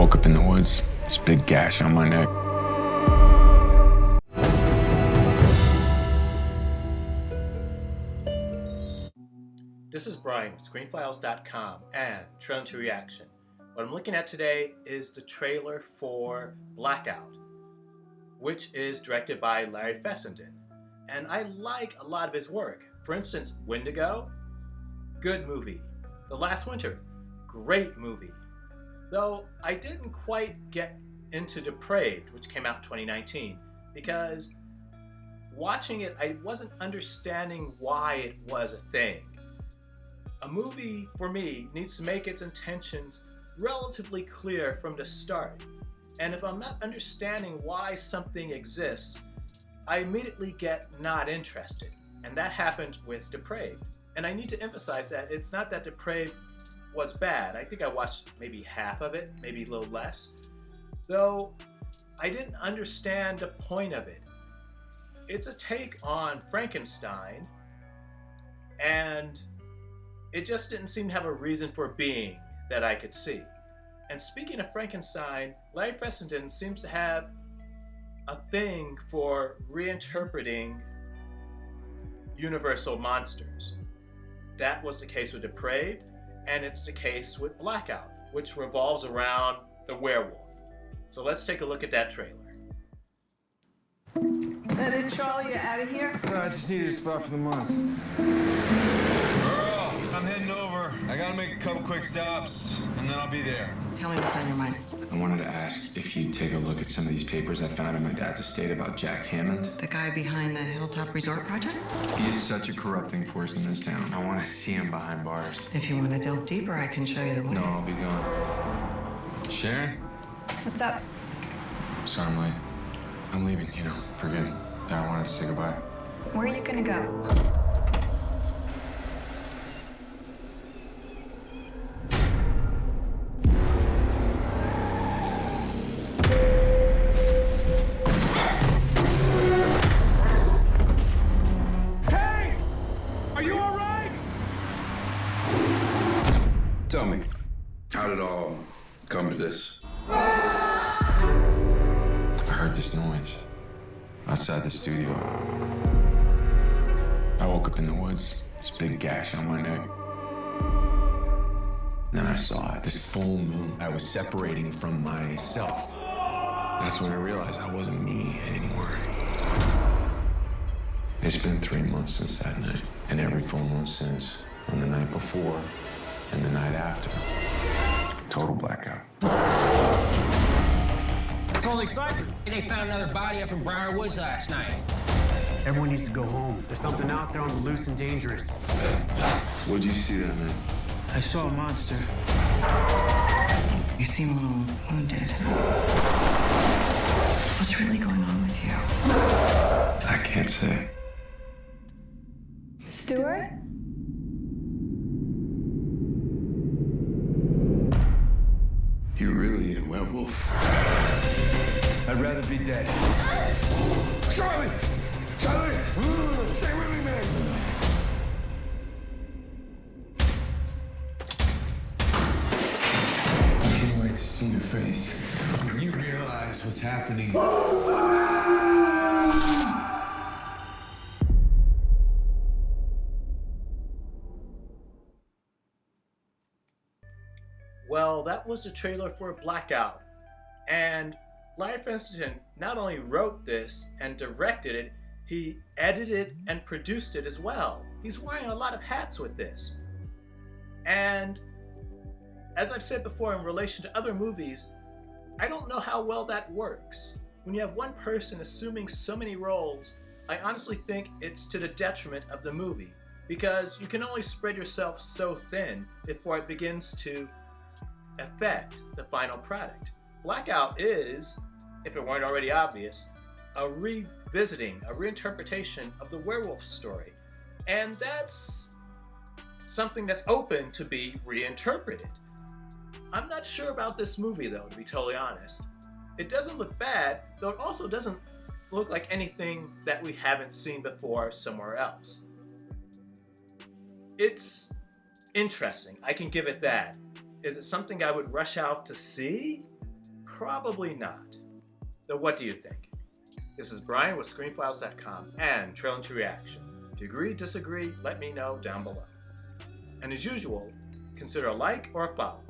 woke up in the woods, this big gash on my neck. This is Brian with ScreenFiles.com and Trailer to Reaction. What I'm looking at today is the trailer for Blackout, which is directed by Larry Fessenden. And I like a lot of his work. For instance, Wendigo, good movie. The Last Winter, great movie. Though I didn't quite get into Depraved, which came out in 2019, because watching it, I wasn't understanding why it was a thing. A movie, for me, needs to make its intentions relatively clear from the start. And if I'm not understanding why something exists, I immediately get not interested. And that happened with Depraved. And I need to emphasize that it's not that Depraved was bad. I think I watched maybe half of it, maybe a little less. Though I didn't understand the point of it. It's a take on Frankenstein, and it just didn't seem to have a reason for being that I could see. And speaking of Frankenstein, Larry Fessenden seems to have a thing for reinterpreting universal monsters. That was the case with Depraved, and it's the case with Blackout, which revolves around the werewolf. So let's take a look at that trailer. Is that it, Charlie? You out of here? No, I just needed a spot for the month. Girl, I'm heading over. I gotta make a couple quick stops, and then I'll be there. Tell me what's on your mind. I wanted to ask if you'd take a look at some of these papers I found in my dad's estate about Jack Hammond. The guy behind the Hilltop Resort project? He is such a corrupting force in this town. I want to see him behind bars. If you want to delve deeper, I can show you the way. No, I'll be gone. Sharon? What's up? Sorry I'm late. I'm leaving, for good. I wanted to say goodbye. Where are you gonna go? Hey! Are you all right? Tell me, how did it all come to this? I heard this noise outside the studio. I woke up in the woods, this big gash on my neck. Then I saw it, this full moon. I was separating from myself. That's when I realized I wasn't me anymore. It's been 3 months since that night, and every full moon since, on the night before and the night after. Total blackout. It's all exciting. They found another body up in Briar Woods last night. Everyone needs to go home. There's something out there on the loose and dangerous. What'd you see that night? I saw a monster. You seem a little wounded. What's really going on with you? I can't say. Stuart? You really a werewolf? I'd rather be dead. Charlie! Charlie! Stay with me, man! I can't wait to see your face. When you realize what's happening. Well, that was the trailer for Blackout. And Larry Fessenden not only wrote this and directed it, he edited and produced it as well. He's wearing a lot of hats with this. And as I've said before in relation to other movies, I don't know how well that works. When you have one person assuming so many roles, I honestly think it's to the detriment of the movie, because you can only spread yourself so thin before it begins to affect the final product. Blackout is, if it weren't already obvious, a revisiting, a reinterpretation of the werewolf story. And that's something that's open to be reinterpreted. I'm not sure about this movie though, to be totally honest. It doesn't look bad, though it also doesn't look like anything that we haven't seen before somewhere else. It's interesting, I can give it that. Is it something I would rush out to see? Probably not. So what do you think? This is Brian with ScreenFiles.com and Trailing to Reaction. Do you agree, disagree? Let me know down below. And as usual, consider a like or a follow.